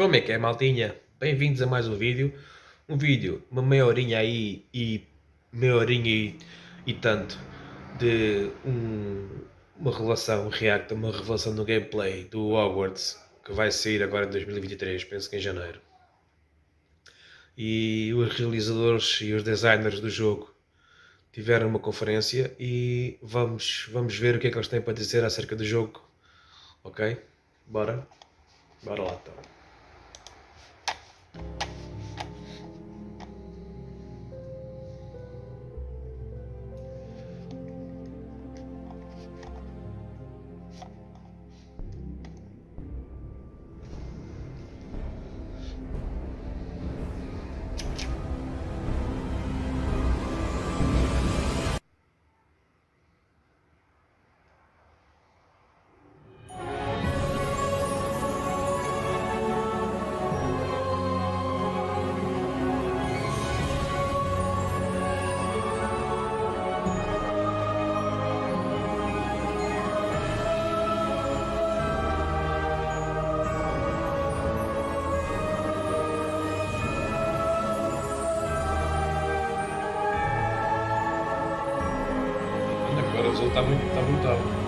Como é que é, maltinha? Bem-vindos a mais um vídeo. Uma meia horinha aí e meia horinha e tanto de uma revelação, um react, uma revelação do gameplay do Hogwarts que vai sair agora em 2023, penso que em janeiro. E os realizadores e os designers do jogo tiveram uma conferência e vamos ver o que é que eles têm para dizer acerca do jogo. Ok? Bora? Bora lá então. Agora o resultado está muito alto.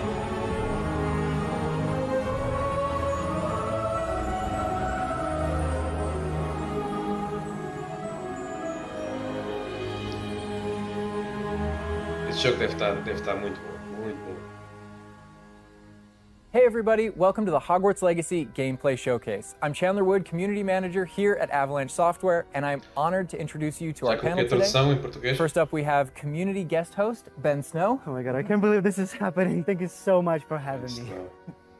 Esse jogo deve estar muito bom, muito bom. Hey everybody, welcome to the Hogwarts Legacy Gameplay Showcase. I'm Chandler Wood, Community Manager here at Avalanche Software, and I'm honored to introduce you to our panel tradução em today. português? First up, we have community guest host, Ben Snow. Oh my god, I can't believe this is happening. Thank you so much for having me.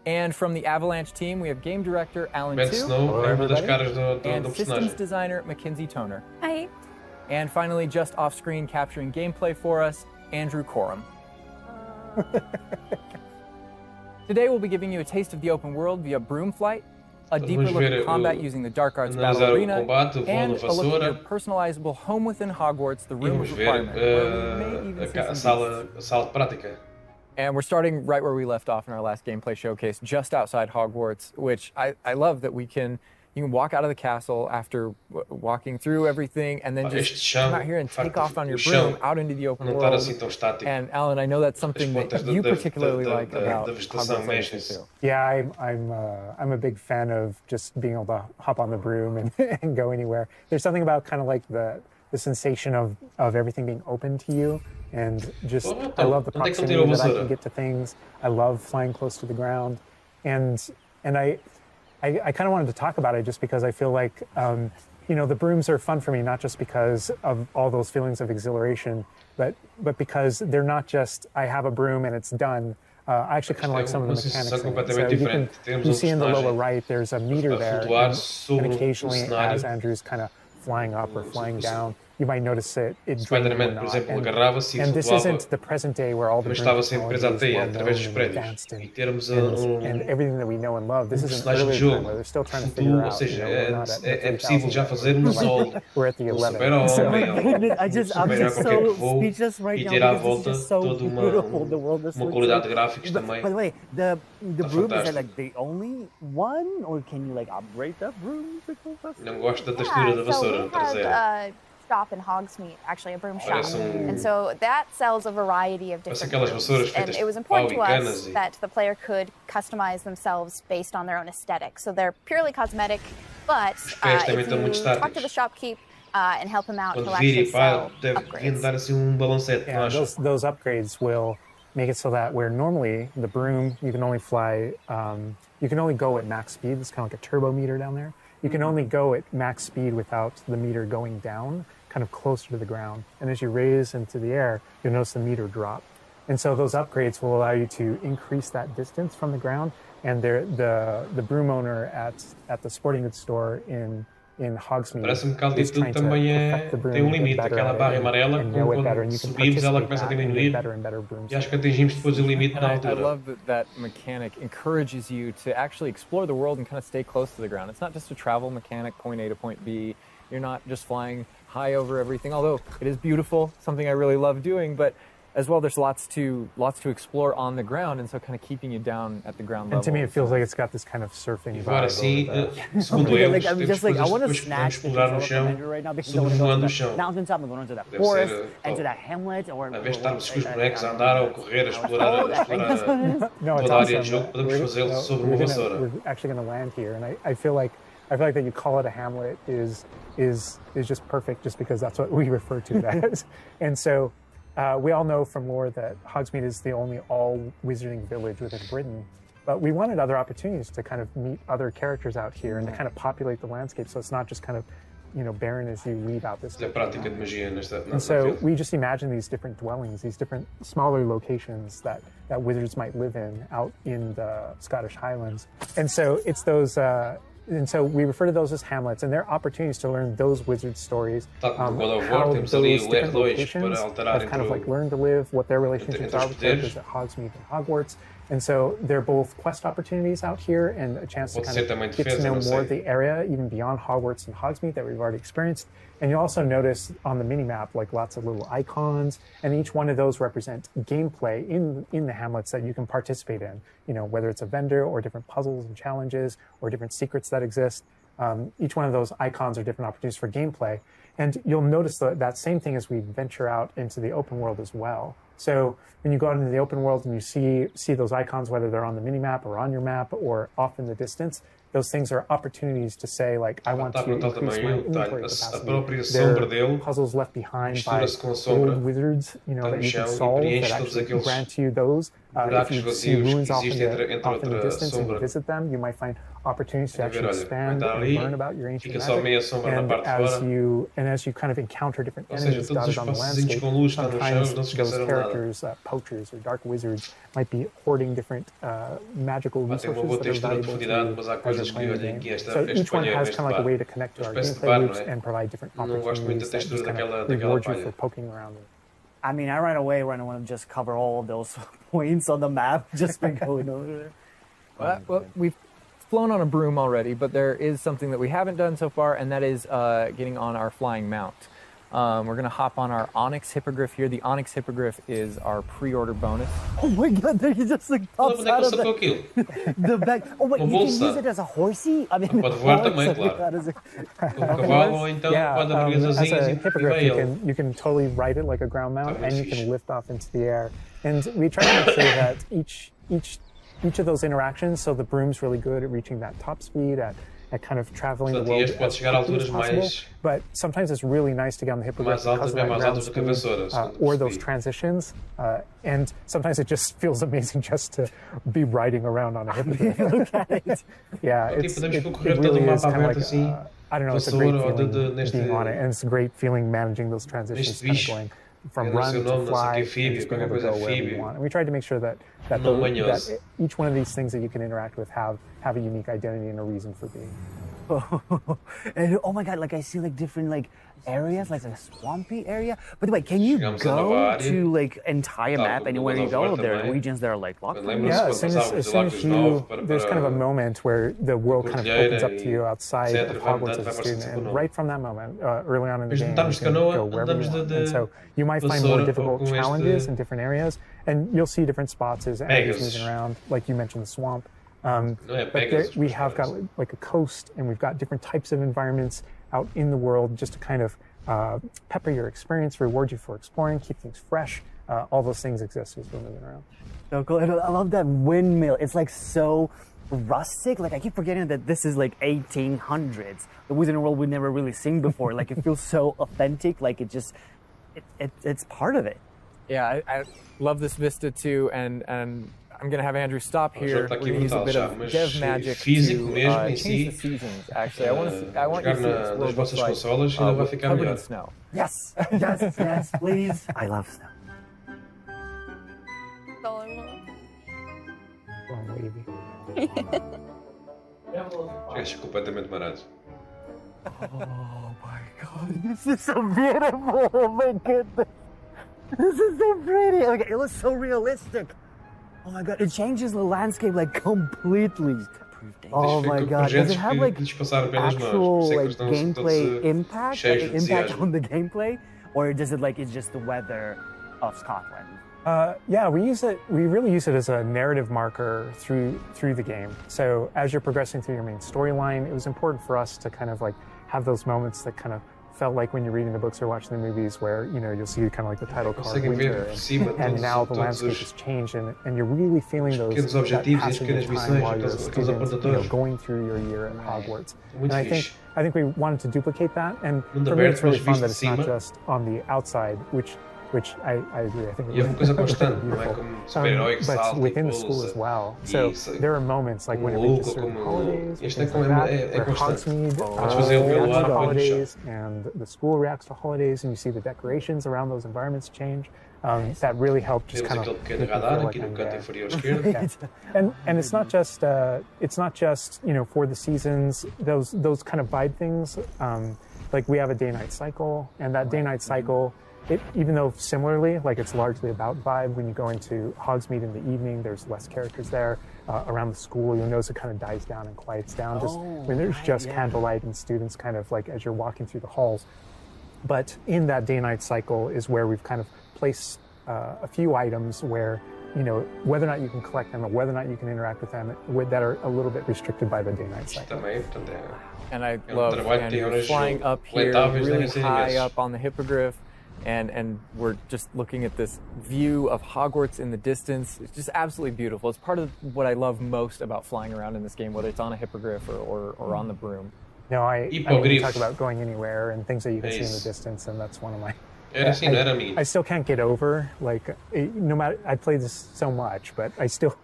And from the Avalanche team, we have game director Alan Ben Tu. Snow é uma das caras do and systems personagem. designer Mackenzie Toner. Hi. And finally, just off-screen capturing gameplay for us, Andrew Coram. Today we'll be giving you a taste of the open world via broom flight, a deeper look at combat using the Dark Arts Battle Arena, and a look at your personalizable home within Hogwarts, the Room of Requirement, where we may even see some beasts. sala de prática. And we're starting right where we left off in our last gameplay showcase, just outside Hogwarts, which I love that you can walk out of the castle after walking through everything and then just come out here and take off on your broom out into the open world. And Alan, I know that's something that you particularly like about Hogwarts Legacy too. Yeah, I'm a big fan of just being able to hop on the broom and go anywhere. There's something about kind of like the sensation of everything being open to you, and just I love the proximity that I can get to things. I love flying close to the ground, and I kind of wanted to talk about it just because I feel like, the brooms are fun for me, not just because of all those feelings of exhilaration, but because they're not just, I have a broom and it's done. I actually kind of like some of the mechanics in it. So you see in the lower right, there's a meter there, and occasionally as Andrew's kind of flying up or flying down, you might notice it draining or not. And this isn't the present day where all the broom technology is well known and advanced and everything that we know and love. This is an earlier time where they're still trying to figure out. We're not at the 3000s. We're at the 11th. I'm just so speechless right now because this is just so beautiful. The world is uma qualidade de gráficos também. By the way, the broom is fantástico. like the only one, or can you like upgrade the broom? Não gosto da textura da vassoura we traseira. have a shop in Hogsmeade, actually a broom shop, and so that sells a variety of different aquelas brooms. vassouras And feitas it was de important pau to e us canas e- that the player could customize themselves based on their own aesthetic. So they're purely cosmetic, but pés também if estão muito you talk to estáticos. the shopkeep and help him out, Quando he'll actually vira e pá, sell deviam upgrades. dar assim balancete, não Yeah, acho? those upgrades will make it so that where normally the broom, you can only fly, you can only go at max speed. It's kind of like a turbo meter down there. You can only go at max speed without the meter going down, kind of closer to the ground. And as you raise into the air, you'll notice the meter drop. And so those upgrades will allow you to increase that distance from the ground. And the broom owner at the sporting goods store in Hogsmeade Parece-me que a is altitude trying to também perfect the broom tem and get limite. better Aquela at it barra and amarela, know it better, and you can subimos, ela participate começa a that and diminuir. get better and better brooms. E acho que atingimos depois o limite na I altura. love that mechanic encourages you to actually explore the world and kind of stay close to the ground. It's not just a travel mechanic, point A to point B. You're not just flying high over everything, although it is beautiful, something I really love doing, but as well, there's lots to explore on the ground, and so kind of keeping you down at the ground level. And to me, it feels like it's got this kind of surfing vibe. Agora sim, segundo eles, Like, I'm temos just like, I coisas want to depois que snatch vamos the explorar no control chão, commander right now because I want to go sobrevoando to o the chão. mountaintop, I'm going to the Deve forest, ser and to top. that hamlet, or... Ao invés de estarmos com os bonecos a andar ou a correr, a explorar, Oh, I think that's what it is. No, it's toda a área awesome. de jogo, podemos fazê-lo sobre uma vassoura. We're actually going to land here, and I feel like that you call it a hamlet is just perfect, just because that's what we refer to it as. And so we all know from lore that Hogsmeade is the only all wizarding village within Britain. But we wanted other opportunities to kind of meet other characters out here and to kind of populate the landscape, so it's not just kind of barren as you leave out this. A prática de magia nesta And so we just imagine these different dwellings, these different smaller locations that wizards might live in out in the Scottish Highlands. And so it's those, and so we refer to those as hamlets, and they're opportunities to learn those wizard stories, how those different locations have kind of like learned to live, what their relationships are with characters at Hogsmeade and Hogwarts. And so they're both quest opportunities out here and a chance to kind of get to know more of the area, even beyond Hogwarts and Hogsmeade that we've already experienced. And you also notice on the mini-map like lots of little icons, and each one of those represent gameplay in the hamlets that you can participate in, whether it's a vendor or different puzzles and challenges or different secrets that exist. Each one of those icons are different opportunities for gameplay. And you'll notice that same thing as we venture out into the open world as well. So when you go out into the open world and you see those icons, whether they're on the mini-map or on your map or off in the distance, those things are opportunities to say, like, I want to increase my inventory capacity. They're puzzles left behind by old wizards, that you can solve, that actually grant you those. If you see ruins off in the distance and you visit them, you might find opportunities to actually expand and learn about your ancient magic. And as you kind of encounter different enemies dotted on the landscape, sometimes those characters, poachers or dark wizards, might be hoarding different magical resources that are valuable to you as you're playing the game. So each one has kind of like a way to connect to our gameplay loops and provide different opportunities that just kind of reward you for poking around. I mean, I right away want to just cover all of those points on the map just by going over there. Well, we've flown on a broom already, but there is something that we haven't done so far, and that is getting on our flying mount. We're going to hop on our Onyx Hippogriff here. The Onyx Hippogriff is our pre-order bonus. Oh my god, there he just like pops out of the back. Oh wait, you can use it as a horsey? I mean, pode voar também, claro. Cavalo, então, pode abrir as asinhas e vai ele. You can totally ride it like a ground mount, and you can lift off into the air. And we try to make sure that each of those interactions, so the broom's really good at reaching that top speed, at kind of traveling the world as quickly as possible. But sometimes it's really nice to get on the hippogriff because of that ground speed, or those transitions. And sometimes it just feels amazing just to be riding around on a hippogriff. Look at it. Yeah, it really is kind of like, I don't know, it's a great feeling being on it. And it's a great feeling managing those transitions, kind of going from run to fly, and just being able to go wherever you want. And we tried to make sure that each one of these things that you can interact with have a unique identity and a reason for being. And oh my god, like I see like different like areas, like a swampy area. But wait, can you go to like entire map anywhere you go? There are regions that are like locked. Yeah, as soon as you, there's kind of a moment where the world kind of opens up to you outside of Hogwarts as a student, and right from that moment, early on in the game, you can go wherever you want. And so you might find more difficult challenges in different areas, and you'll see different spots as enemies moving around, like you mentioned the swamp. But we have got like a coast, and we've got different types of environments out in the world just to kind of pepper your experience, reward you for exploring, keep things fresh. All those things exist as we're moving around. So cool. I love that windmill. It's like so rustic. Like I keep forgetting that this is like 1800s. The Wizarding World we've never really seen before. Like it feels so authentic. Like it's part of it. Yeah, I love this vista too, and I'm going to have Andrew stop here. We're going to use a bit of dev magic to change the seasons, actually. I want you to see this world looks like covered in snow. Yes, yes, yes, please. I love snow. Chegaste completamente marado. Oh my god, this is so beautiful. Oh my goodness. This is so pretty. Like, it looks so realistic. Oh my god, it changes the landscape like completely. Oh my god, does it have like actual like gameplay impact? Like, impact on the gameplay? Or does it like, it's just the weather of Scotland? Yeah, we use it. We really use it as a narrative marker through the game. So as you're progressing through your main storyline, it was important for us to kind of like have those moments that kind of felt like when you're reading the books or watching the movies, where you'll see kind of like the title card winter, and now the landscape has changed, and you're really feeling that passage of time while you're a student, going through your year at Hogwarts. And I think we wanted to duplicate that, and for me it's really fun that it's not just on the outside, which I agree. I think it's beautiful. But within the school as well. So there are moments like when it reaches certain holidays, things like that, where Hogsmeade reacts to holidays, and the school reacts to holidays, and you see the decorations around those environments change. That really helped just kind of make me feel like I'm there. And it's not just for the seasons. Those kind of vibe things. Like we have a day-night cycle, and that day-night cycle. Even though similarly, like it's largely about vibe, when you go into Hogsmeade in the evening, there's less characters there. Around the school, you'll notice it kind of dies down and quiets down just when there's just candlelight and students kind of like as you're walking through the halls. But in that day-night cycle is where we've kind of placed a few items where, whether or not you can collect them or whether or not you can interact with them that are a little bit restricted by the day-night cycle. And I love Andrew flying up here, really high up on the hippogriff. And we're just looking at this view of Hogwarts in the distance. It's just absolutely beautiful. It's part of what I love most about flying around in this game, whether it's on a hippogriff or on the broom. No, I mean, talk about going anywhere and things that you can see in the distance, and that's one of my... I still can't get over, like, no matter, I played this so much, but I still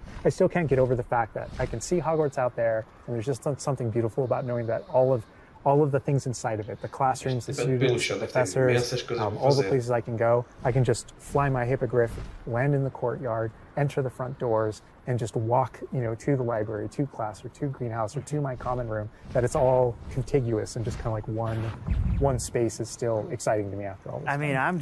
can't get over the fact that I can see Hogwarts out there, and there's just something beautiful about knowing that all of the things inside of it, the classrooms, the students, the professors, all the places I can go, I can just fly my hippogriff, land in the courtyard, enter the front doors, and just walk, to the library, to class, or to greenhouse, or to my common room, that it's all contiguous and just kind of like one space is still exciting to me after all this time. mean, I'm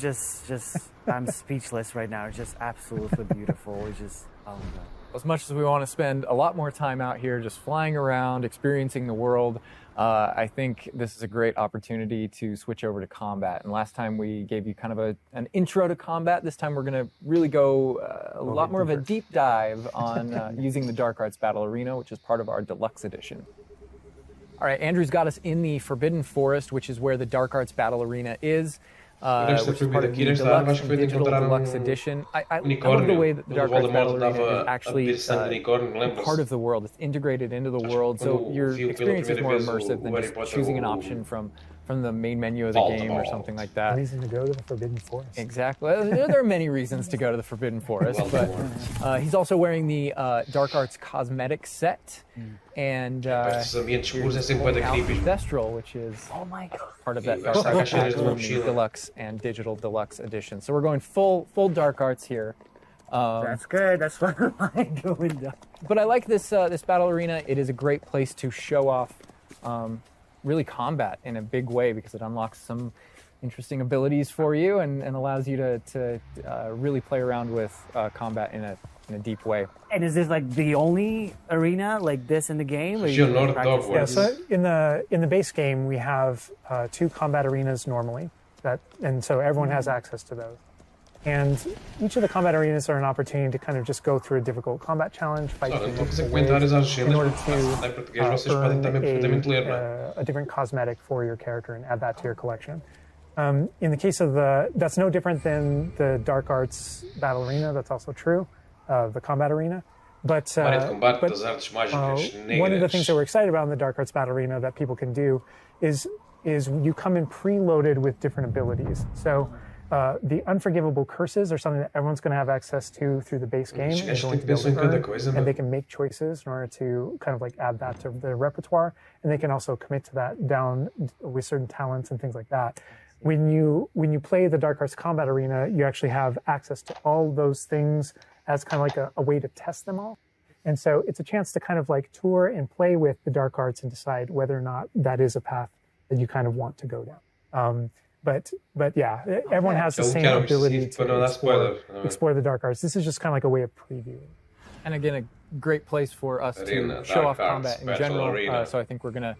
I'm speechless right now. It's just absolutely beautiful. It's just, oh my God. As much as we want to spend a lot more time out here just flying around, experiencing the world, I think this is a great opportunity to switch over to combat. And last time we gave you kind of an intro to combat. This time we're going to really go a lot more of a deep dive on using the Dark Arts Battle Arena, which is part of our deluxe edition. All right, Andrew's got us in the Forbidden Forest, which is where the Dark Arts Battle Arena is. Which is part of the deluxe and digital deluxe edition. I love the way that the Dark Arts Battle Arena is actually part of the world. It's integrated into the world, so your experience is more immersive than just choosing an option from the main menu of the game or something like that. Reason to go to the Forbidden Forest. Exactly. There are many reasons to go to the Forbidden Forest, but he's also wearing the Dark Arts cosmetic set, and Thestral, which is part of that Dark Arts Deluxe and Digital Deluxe edition. So we're going full Dark Arts here. That's good. That's what I like going down. But I like this battle arena. It is a great place to show off really combat in a big way, because it unlocks some interesting abilities for you and allows you to really play around with combat in a deep way. And is this like the only arena like this in the game? Yeah, so in the base game we have 2 combat arenas normally, and so everyone has access to those. And each of the combat arenas are an opportunity to kind of just go through a difficult combat challenge, fight in order to earn a different cosmetic for your character and add that to your collection. In the case of that's no different than the Dark Arts Battle Arena. That's also true, the combat arena. But one of the things that we're excited about in the Dark Arts Battle Arena that people can do is you come in preloaded with different abilities. So the unforgivable curses are something that everyone's going to have access to through the base game, and they can make choices in order to kind of like add that to their repertoire, and they can also commit to that down with certain talents and things like that. When you play the Dark Arts Combat Arena, you actually have access to all those things as kind of like a way to test them all. And so it's a chance to kind of like tour and play with the Dark Arts and decide whether or not that is a path that you kind of want to go down. But yeah, everyone has the same ability to explore the Dark Arts. This is just kind of like a way of previewing. And again, a great place for us to show off combat in general. So I think we're going to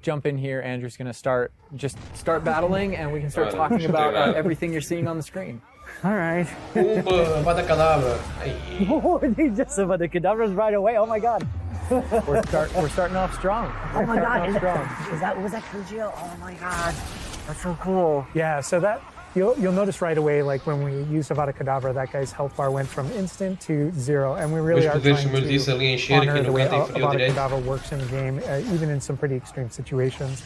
jump in here. Andrew's going to start battling, and we can start talking about everything you're seeing on the screen. All right. Avada Kedavra. Oh, he just said about the cadavers right away. Oh my god. We're starting off strong. Oh my god. Strong. Was that Kujio? Oh my god. That's so cool. Yeah, so that you'll notice right away, like when we used Avada Kedavra, that guy's health bar went from instant to 0, and we really are trying to honor the way Avada Kedavra works in the game, even in some pretty extreme situations.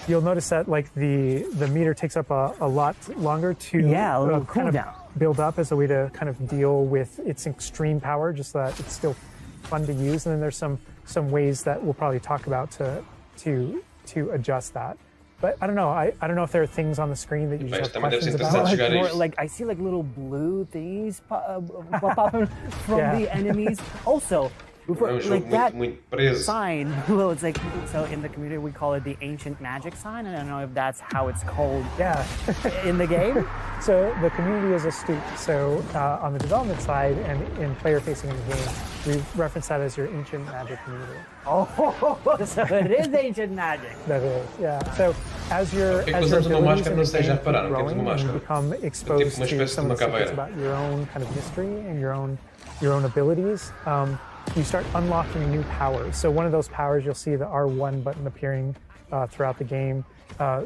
You'll notice that like the meter takes up a lot longer to a little kind of cooldown. build up as a way to kind of deal with its extreme power, just so that it's still fun to use. And then there's some ways that we'll probably talk about to adjust that. But I don't know. I don't know if there are things on the screen that you just have questions about. Like I see like little blue things pop up from the enemies. Also, like that sign, well, it's like, so in the community we call it the ancient magic sign. I don't know if that's how it's called in the game. So the community is astute. So on the development side and in player facing in the game, we reference that as your ancient magic community. Oh, so it is ancient magic. That is, yeah. So as your abilities in the game keep growing and you become exposed to some of the secrets about your own kind of history and your own abilities, you start unlocking new powers. So one of those powers, you'll see the R1 button appearing throughout the game.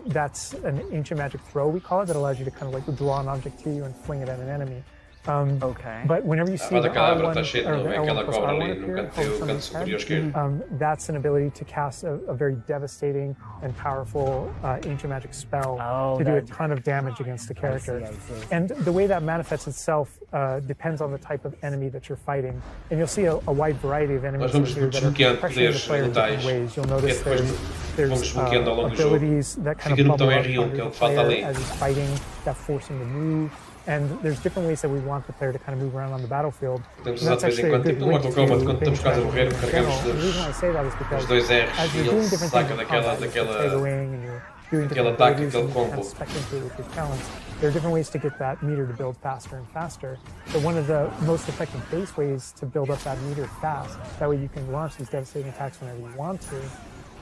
That's an ancient magic throw, we call it, that allows you to kind of like draw an object to you and fling it at an enemy. Okay. But whenever you see the R1 or the L1 plus R1 appear, hold someone's head, that's an ability to cast a very devastating and powerful ancient magic spell to do a ton of damage against the character. I see. And the way that manifests itself depends on the type of enemy that you're fighting. And you'll see a wide variety of enemies here that are pressuring the player in different ways. You'll notice there's abilities that kind of bubble up under the player as he's fighting that force him to move. And there's different ways that we want the player to kind of move around on the battlefield. And that's actually a good link to things that in general. The reason I say that is because as you're doing different things in combat, like triggering and you're doing different abilities and kind of specking through with your talents, there are different ways to get that meter to build faster and faster. So one of the most effective base ways to build up that meter fast, that way you can launch these devastating attacks whenever you want to,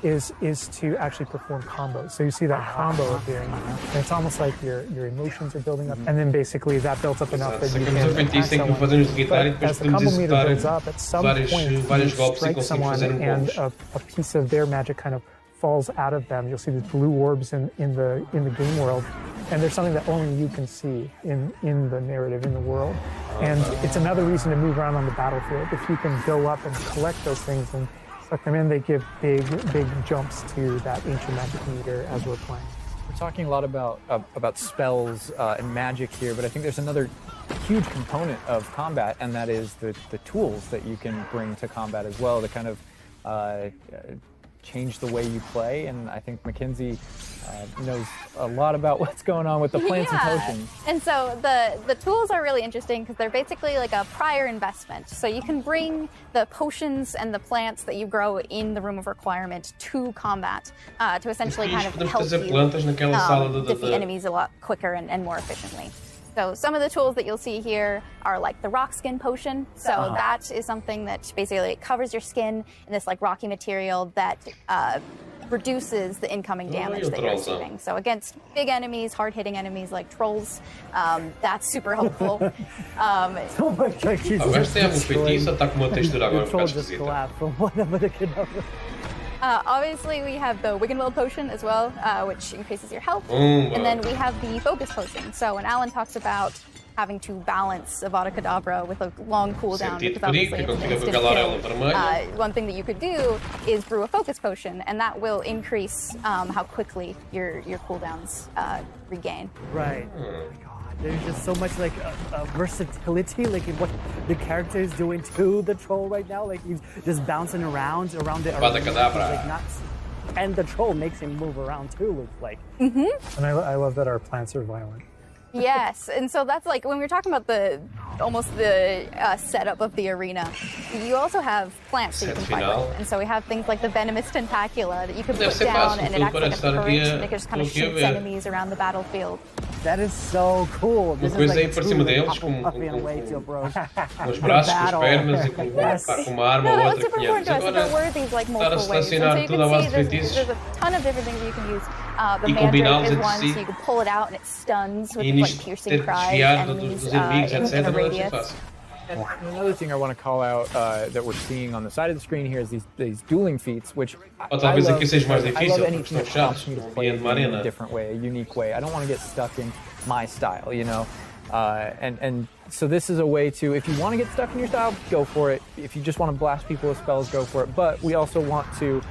is to actually perform combos. So you see that combo appearing, and it's almost like your emotions are building up, and then basically that builds up enough that you can attack someone. But as the combo meter builds up, at some point you strike someone and a piece of their magic kind of falls out of them. You'll see these blue orbs in the game world, and there's something that only you can see in the narrative, in the world. And it's another reason to move around on the battlefield. If you can go up and collect those things and suck them in, they give big jumps to that ancient magic meter as we're playing. We're talking a lot about spells and magic here, but I think there's another huge component of combat, and that is the tools that you can bring to combat as well to kind of change the way you play. And I think Mackenzie knows a lot about what's going on with the plants and potions. And so the tools are really interesting because they're basically like a prior investment. So you can bring the potions and the plants that you grow in the room of requirement to combat to essentially kind of help you defeat enemies a lot quicker and more efficiently. So some of the tools that you'll see here are like the rock skin potion. So that is something that basically covers your skin in this like rocky material that reduces the incoming damage that you're receiving. So against big enemies, hard-hitting enemies like trolls, that's super helpful. Oh my god, he's Agora tem um feitiço, está com uma textura agora um bocado esquisita. Obviously, we have the Wiggenweld potion as well, which increases your health. And then we have the focus potion. So when Alan talks about having to balance Avada Kedavra with a long cooldown, because obviously it's an instant kill, one thing that you could do is brew a focus potion, and that will increase how quickly your cooldowns regain. Right. There's just so much like versatility, like in what the character is doing to the troll right now. Like he's just bouncing around the like nuts, and the troll makes him move around too. Looks like. And I love that our plants are violent. Yes, and so that's like when we were talking about the setup of the arena. You also have plants that you can fight with, and so we have things like the venomous tentacula that you can put down, and it acts like a current, and it just kind of shoots enemies around the battlefield. That is so cool. This Coisa is aí por cima deles com os braços, com as pernas e com uma arma ou outra que Agora, estar a estacionar tudo à base de feitiços. There's a ton of different things that you can use. The E combiná-los mandrake is entre one, si. so you can pull it out and it stuns with E like nisto, piercing ter que cries, desviar enemies dos inimigos, in etc. a Não deve ser radius. fácil. And another thing I want to call out that we're seeing on the side of the screen here is these dueling feats, which Ou talvez aqui seja mais I difícil, love porque anything estão that prompts fechados, me to não play havia a de uma game in a arena. different way, a unique way. I don't want to get stuck in my style, you know. And so this is a way to, if you want to get stuck in your style, go for it. If you just want to blast people with spells, go for it. But we also want to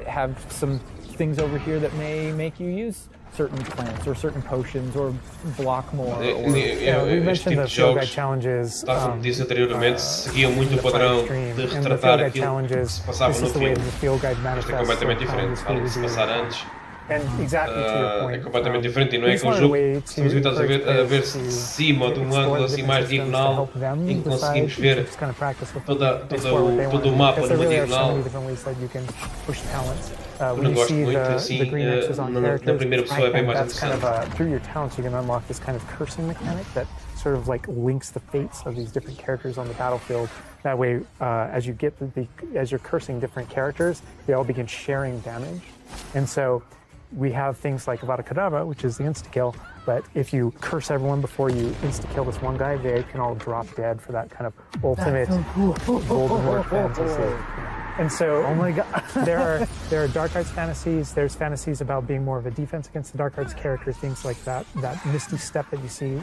have some things over here that may make you use certain plants or certain potions or block more. We Este mentioned tipo the de field guide jogos, challenges. tal como disse anteriormente, seguiam muito in o the padrão stream. de And the retratar field guide aquilo que challenges, se passava this no is the way filme. that the field guide Isto é manifests. completamente of how diferente. this Algo will de se be. passar antes, And exactly to your point. é completamente diferente. E não we é just aquele wanted a jogo way que estamos habituados a encourage ver-se players de cima, de to ângulo explore assim different mais systems to diagonal, help them em que conseguimos decide, ver just kind of practice with todo explore what they o want. mapa Because there numa really are so diagonal. many different ways that you can push talents. Eu When não you gosto see muito the assim, green X's on na characters, primeira pessoa é bem and mais that's kind of interessante. through your talents you can unlock this kind of cursing mechanic that sort of like links the fates of these different characters on the battlefield. That way, as you get as you're cursing different characters, they all begin sharing damage, and so we have things like Avada Kedavra, which is the insta-kill, but if you curse everyone before you insta-kill this one guy, they can all drop dead for that kind of ultimate Voldemort fantasy. And so, Oh my god. there are dark arts fantasies. There's fantasies about being more of a defense against the dark arts characters, things like that misty step that you see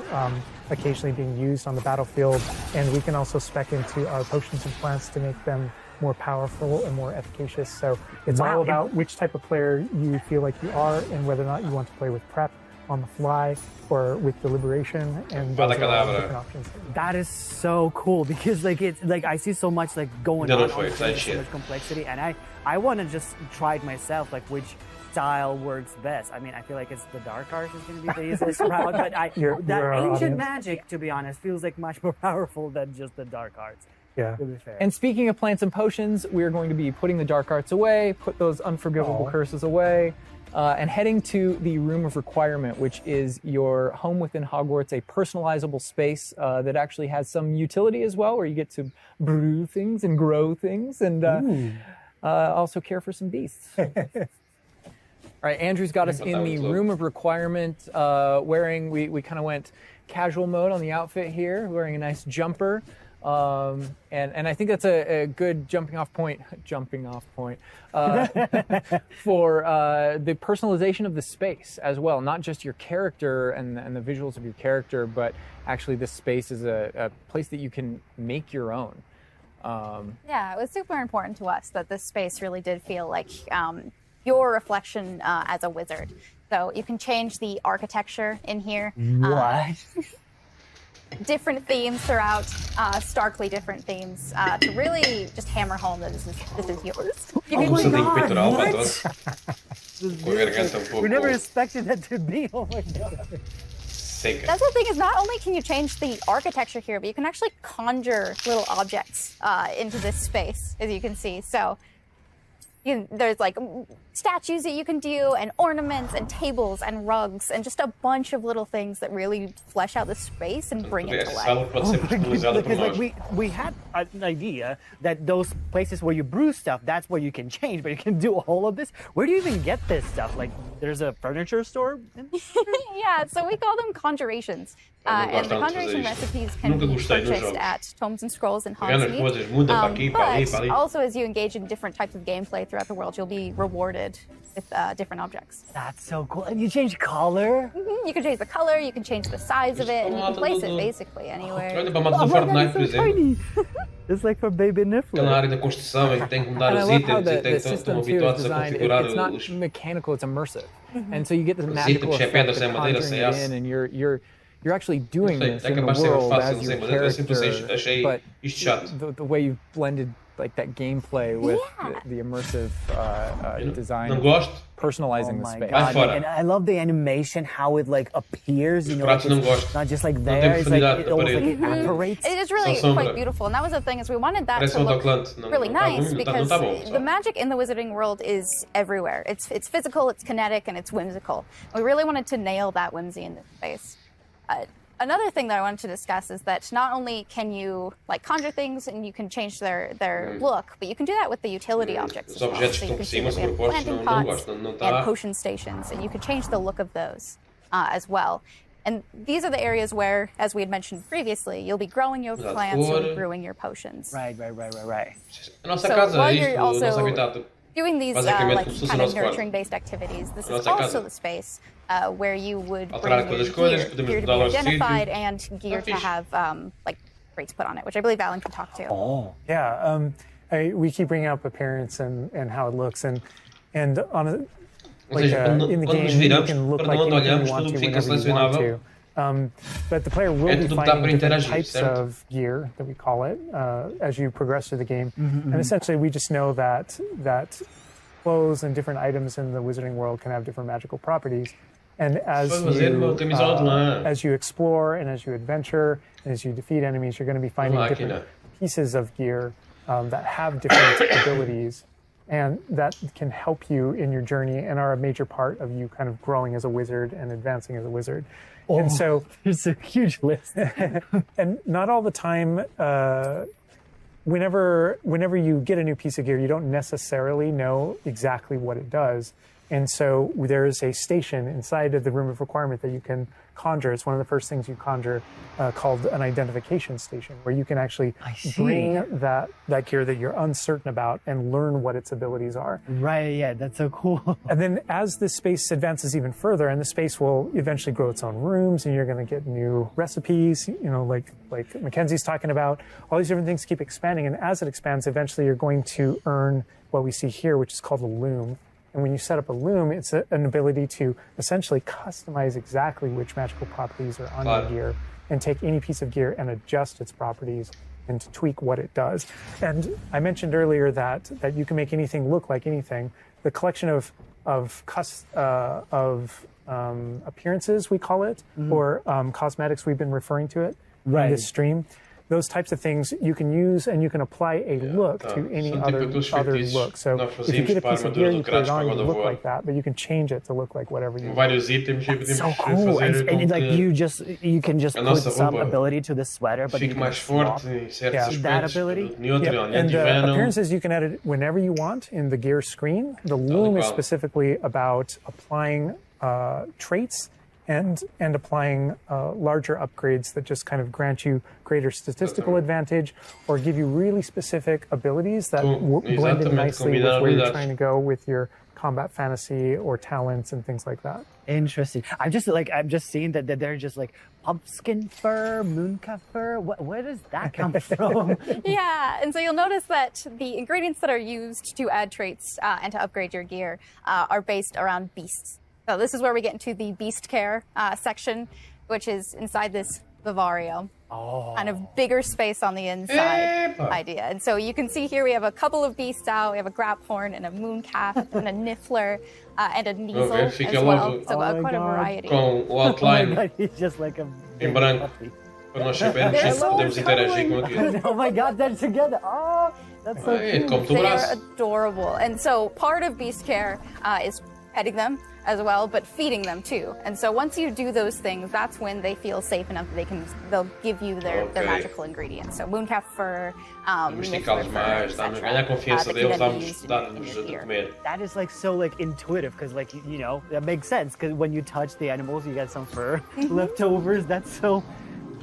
occasionally being used on the battlefield. And we can also spec into our potions and plants to make them more powerful and more efficacious. So it's all about which type of player you feel like you are and whether or not you want to play with prep on the fly or with deliberation, and those are all different options. That is so cool because like it's like I see so much like going on, for it, so much complexity, and I want to just try it myself, like which style works best. I mean, I feel like it's the dark arts is going to be the easiest route, but that ancient magic, to be honest, feels like much more powerful than just the dark arts. Yeah. To be fair. And speaking of plants and potions, we're going to be putting the dark arts away, put those unforgivable curses away, and heading to the Room of Requirement, which is your home within Hogwarts, a personalizable space that actually has some utility as well, where you get to brew things and grow things and also care for some beasts. All right, Andrew's got us in the Room of Requirement, wearing, we kind of went casual mode on the outfit here, wearing a nice jumper. And I think that's a good jumping off point for the personalization of the space as well. Not just your character and the visuals of your character, but actually this space is a place that you can make your own. Yeah, it was super important to us that this space really did feel like your reflection as a wizard. So you can change the architecture in here. What? Different themes throughout, starkly different themes, to really just hammer home that this is yours. You can Peitoral para what? todos. Com a garganta We never pouco expected that to be. Oh my god. seca. That's the thing, is not only can you change the architecture here, but you can actually conjure little objects into this space, as you can see. So there's like statues that you can do, and ornaments, and tables, and rugs, and just a bunch of little things that really flesh out the space and bring it to Essa life. sala pode ser personalizada por Because like nós. we had an idea that those places where you brew stuff, that's where you can change, but you can do all of this. Where do you even get this stuff? Like there's a furniture store? Yeah, so we call them conjurations. And the conjuration recipes can be purchased at Tomes and Scrolls and Hogsmeade. But also, as you engage in different types of gameplay throughout the world, you'll be rewarded with different objects. That's so cool. And you change color? You can change the color, you can change the size of it, and you can place it basically anywhere. Olha para a mapa do Fortnite, por exemplo. It's like for baby Aquela Niffler. área da construção em que tem que mudar And I os love how itens e the estão system too is habituados a designed. configurar It's not os. mechanical; it's immersive, and so you get this magical itens, sem effect pedras, of sem madeira, conjuring sem it aço. in, and you're actually doing Sei, this é in the capaz de ser world fácil as sem your madeira. Eu sempre character. achei But isto chato. the way you've blended like that gameplay with Yeah. the immersive design, Não of gosto. personalizing Oh the my space. god! fora. Like, and I love the animation, how it like appears. You know, pratos like, não it's gosto. not just like tem there. It's like profundidade it da almost like parede. it apparates. It is really Só sombra. quite beautiful, and that was the thing, is we wanted that Parece to look autoclante. Não, really não tá nice bom, because não tá bom, the sabe? magic in the wizarding world is everywhere. It's physical, it's kinetic, and it's whimsical. We really wanted to nail that whimsy in this space. Another thing that I wanted to discuss is that not only can you like conjure things and you can change their look, but you can do that with the utility objects as well. So you can see that we have planting pots and potion stations, and you can change the look of those as well. And these are the areas where, as we had mentioned previously, you'll be growing your plants, you'll be brewing your potions. Right. So while you're also doing these like kind of nurturing-based activities, this is also the space where you would bring your gear to be identified and gear to have like traits put on it, which I believe Alan can talk to. Oh. Yeah, we keep bringing up appearance and how it looks, and on a, like in the game you can look like anything you want to whenever you want to. But the player will be finding different types of gear, that we call it, as you progress through the game. And essentially, we just know that clothes and different items in the wizarding world can have different magical properties. And as you explore and as you adventure and as you defeat enemies, you're going to be finding different pieces of gear that have different abilities, and that can help you in your journey and are a major part of you kind of growing as a wizard and advancing as a wizard. And so there's a huge list. And not all the time, whenever you get a new piece of gear, you don't necessarily know exactly what it does. And so there is a station inside of the room of requirement that you can conjure. It's one of the first things you conjure, called an identification station, where you can actually bring that gear that you're uncertain about and learn what its abilities are. Right, yeah, that's so cool. And then as this space advances even further, and the space will eventually grow its own rooms, and you're going to get new recipes, you know, like Mackenzie's talking about, all these different things keep expanding. And as it expands, eventually you're going to earn what we see here, which is called a loom. And when you set up a loom, it's an ability to essentially customize exactly which magical properties are on your gear, and take any piece of gear and adjust its properties and to tweak what it does. And I mentioned earlier that you can make anything look like anything. The collection of appearances, we call it, or cosmetics, we've been referring to it in this stream. Those types of things you can use, and you can apply a look to any other look. So if you get a piece of gear, you put it on, you look like that, but you can change it to look like whatever you want. That's so cool. And like you can just put some ability to the sweater, but you can swap that ability. And the appearances you can edit whenever you want in the gear screen. The loom is specifically about applying traits and applying larger upgrades that just kind of grant you greater statistical advantage, or give you really specific abilities that blend in nicely with where you're trying to go with your combat fantasy or talents and things like that. Interesting. I'm just seeing that they're just like pumpkin fur, mooncalf fur. Where does that come from? Yeah, and so you'll notice that the ingredients that are used to add traits and to upgrade your gear are based around beasts. So this is where we get into the beast care section, which is inside this vivario. Kind of bigger space on the inside idea. And so you can see here we have a couple of beasts out. We have a graphorn and a mooncalf and a niffler and a Kneazle as well. So quite a variety. Com o outline God, he's just like a em branco, para nós sabermos se podemos interagir com aquilo. Oh my God, they're together. Oh, that's so cute. They are adorable. And so part of beast care is petting them as well, but feeding them too. And so once you do those things, that's when they feel safe enough that they'll give you their magical ingredients. So mooncalf fur, Domesticá-los mais, dá-nos ganhar confiança deles, dá-nos de comer. That is like so like intuitive, because like you know that makes sense, because when you touch the animals, you get some fur leftovers. That's so.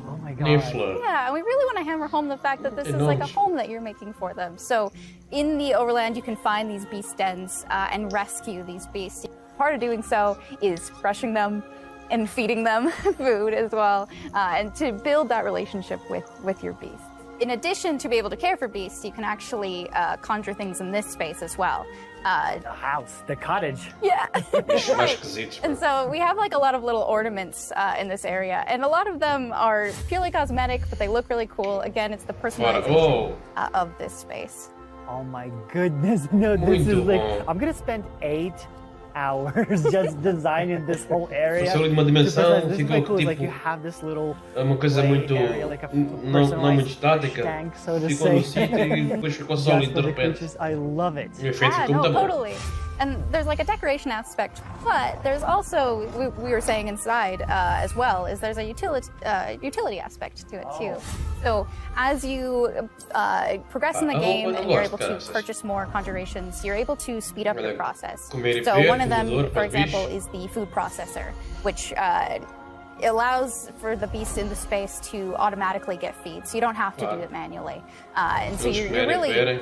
Oh my God. Yeah, and we really want to hammer home the fact that this is like a home that you're making for them. So in the overland, you can find these beast dens and rescue these beasts. Part of doing so is brushing them and feeding them food as well, and to build that relationship with your beasts. In addition to be able to care for beasts, you can actually conjure things in this space as well. The house, the cottage. Yeah. Right. And so we have like a lot of little ornaments in this area, and a lot of them are purely cosmetic, but they look really cool. Again, it's the personalization of this space. Oh my goodness! No, this is like I'm gonna spend 8 hours just designing this whole area. Passou ali de uma dimensão, this ficou cool. tipo Like you have this little uma coisa muito area, like a não muito estática. tank, so to Ficou no say. sítio e depois ficou sólido de repente. I love it. O efeito ficou No, muito bom. totally. And there's like a decoration aspect, but there's also, we were saying inside as well, is there's a utility aspect to it too. So as you progress in the game and you're able to purchase more conjurations, you're able to speed up your process. So one of them, for example, is the food processor, which allows for the beasts in the space to automatically get feed, so you don't have to do it manually. And so you're really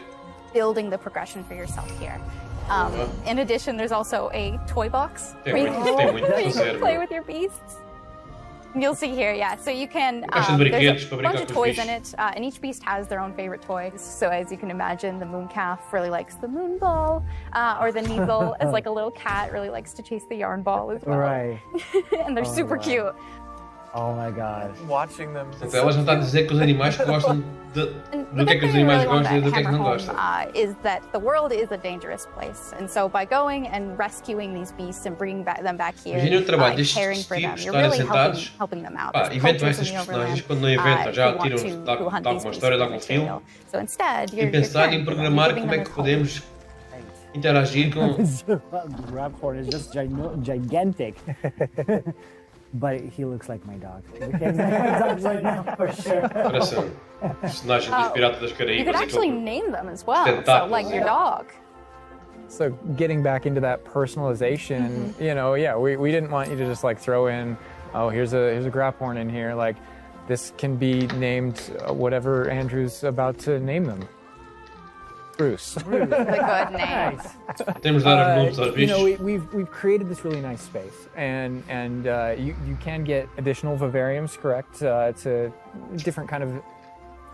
building the progression for yourself here. In addition, there's also a toy box where you can play with your beasts. You'll see here, yeah. So you can, there's a bunch of toys in it, and each beast has their own favorite toys. So as you can imagine, the moon calf really likes the moon ball, or the Neasel, as like a little cat, really likes to chase the yarn ball as well. Right. And they're super cute. Oh my god. Watching them. Ela já está a dizer que os animais gostam do que é que os animais gostam e do que é que não gostam. Is that the world is a dangerous place, and so by going and rescuing these beasts and bringing them back here, caring for them, you're really helping them out. Inventam estas personagens quando não inventam, já tiram de alguma história, de algum filme. So instead, E pensar em programar como é que podemos interagir com. Raptor is just gigantic. But he looks like my dog. Right now, for sure. Parece personagem dos Piratas das Caraíbas. You could actually name them as well, so like your dog. So getting back into that personalization, you know, yeah, we didn't want you to just like throw in, oh, here's a Graphorn in here. Like, this can be named whatever Andrew's about to name them. Bruce. A good name. Temos de dar nomes aos You know, bichos. we've created this really nice space, and you can get additional vivariums, correct, to different kind of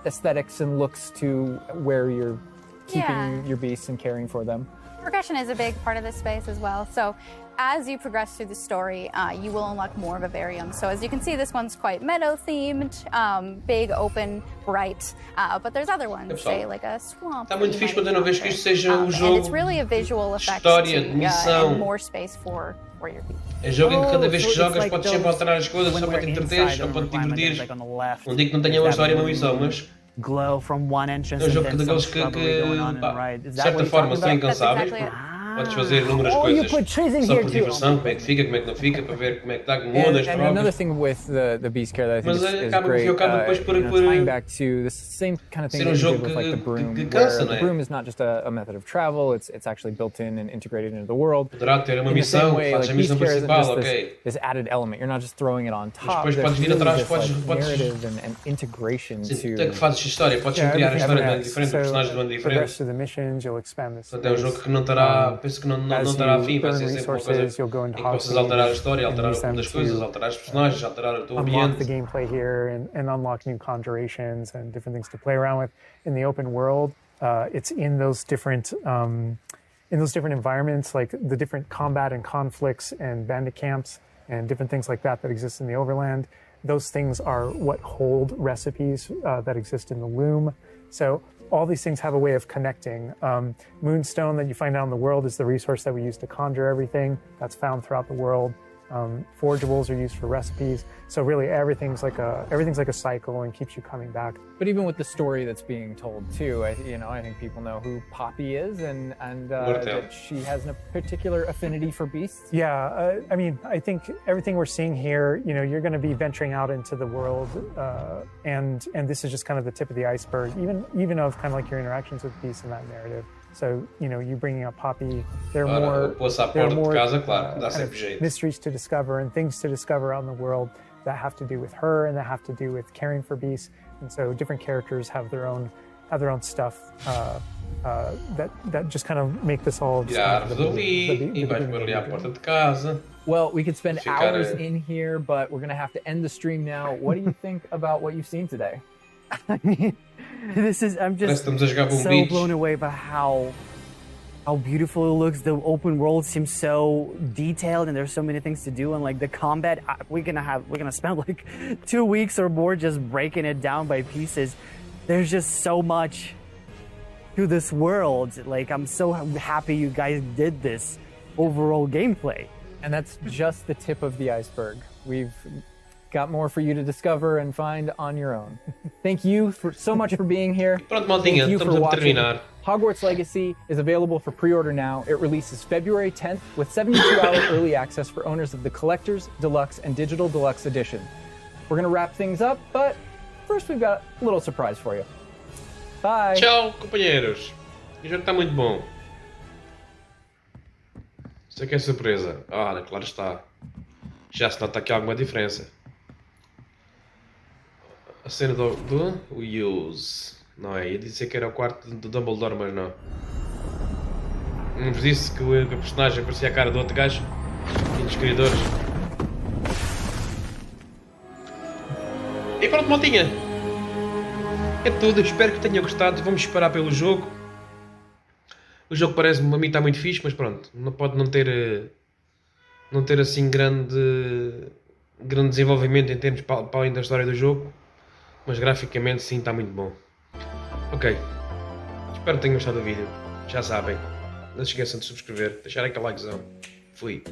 aesthetics and looks to where you're keeping your beasts and caring for them. Progression is a big part of this space as well. So as you progress through the story, you will unlock more vivariums. So as you can see, this one's quite meadow-themed, big, open, bright. But there's other ones, say like a swamp. Está muito fixe quando eu não vejo que isto seja um jogo. And it's really a visual effect História, de missão. and more space for your beasts. É jogo em que cada vez que so it's jogas like podes sempre alterar as coisas, só para te entreteres, só para te divertires. Like on the left. Não digo que não tenha uma história e uma missão, mas Glow from one entrance é um and jogo then some daqueles que shrubbery going on and pá, right. Is de that certa what you're forma talking são about? That's incansáveis. exactly it. Podes fazer inúmeras Oh, you coisas put trees in só here por too. diversão, como é que fica, como é que não fica, para ver como é que está, como muda as And another trocas. thing with the beast care that I think Mas is acaba great, depois por tying back to the same kind of thing ser that you jogo did with like the broom, que where cansa, the né? broom is not just a method of travel, it's actually built in and integrated into the world. Poderá ter uma In the same missão, way, fazes like a missão beast care isn't principal, just ok. this added element. You're not just throwing it on top. depois There's podes vir really atrás, this like podes- narrative and integration Sim, to. até que fazes história, podes Yeah, criar a everything história de ano adds. diferente, o personagem de ano Progress diferente. through the missions, you'll expand this. Portanto, é um jogo que não terá, penso que não As terá you fim, vai earn ser sempre uma coisa resources, you'll go em into que possas Hogwarts alterar a história, and alterar use them das coisas, to alterar os personagens, alterar o teu unlock the ambiente. gameplay here and unlock new conjurations and different things to play around with in the open world. It's in those different environments, like the different combat and conflicts and bandit camps and different things like that exist in the overland. Those things are what hold recipes that exist in the loom. So all these things have a way of connecting. Moonstone that you find out in the world is the resource that we use to conjure everything that's found throughout the world. Forgeables are used for recipes. So really everything's like a cycle and keeps you coming back. But even with the story that's being told too, I think people know who Poppy is and that she has a particular affinity for beasts. Yeah, I mean, I think everything we're seeing here, you're going to be venturing out into the world, and this is just kind of the tip of the iceberg, even of kind of like your interactions with beasts in that narrative. So, you bringing up Poppy, there are more kind of mysteries to discover and things to discover out in the world that have to do with her and that have to do with caring for beasts. And so different characters have their own stuff that just kind of make this all just Tirar kind of dali e vais por ali à porta de casa. Well, we could spend Ficar, hours in here, but we're going to have to end the stream now. What do you think about what you've seen today? I mean, I'm just Estamos a jogar com so bichos. blown away by how beautiful it looks. The open world seems so detailed, and there's so many things to do. And like the combat, we're gonna spend like 2 weeks or more just breaking it down by pieces. There's just so much to this world. Like, I'm so happy you guys did this overall gameplay. And that's just the tip of the iceberg. We've got more for you to discover and find on your own. Thank you so much for being here. Pronto, maldinha, Thank you estamos for a watching. terminar. Hogwarts Legacy is available for pre-order now. It releases February 10th with 72-hour early access for owners of the Collector's, Deluxe, and Digital Deluxe Edition. We're gonna wrap things up, but first we've got a little surprise for you. Bye! Tchau, companheiros! O jogo está muito bom. Isso aqui é surpresa. Ah, claro está. Já se nota aqui alguma diferença. A cena do use. Não é? Ia dizer que era o quarto do Dumbledore, mas não. Não vos disse que a personagem parecia a cara do outro gajo? E dos criadores. E pronto, maltinha. É tudo. Espero que tenham gostado. Vamos esperar pelo jogo. O jogo parece-me, a mim está muito fixe, mas pronto. Não pode não ter assim grande desenvolvimento em termos para além da história do jogo. Mas graficamente sim, está muito bom. Ok. Espero que tenham gostado do vídeo. Já sabem. Não se esqueçam de subscrever, deixar aquele likezão. Fui.